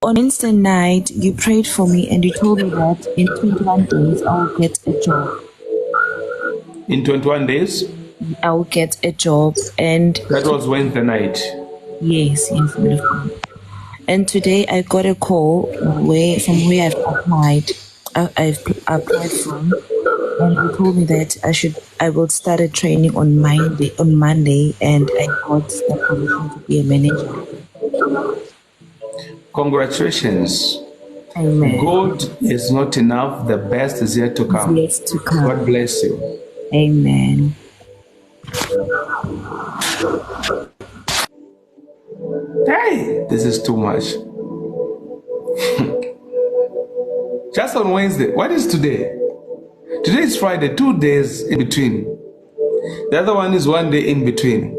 on Wednesday night, you prayed for me and you told me that in 21 days I will get a job. In 21 days? I will get a job. And that was Wednesday night. Yes. And today I got a call from where I've applied. I've applied from, and they told me that I will start a training on Monday, and I got the position to be a manager. Congratulations. Amen. God is not enough. The best is yet to come. Yes, to come. God bless you. Amen. Hey, this is too much. Just on Wednesday. What is today? Today is Friday. 2 days in between. The other one is 1 day in between.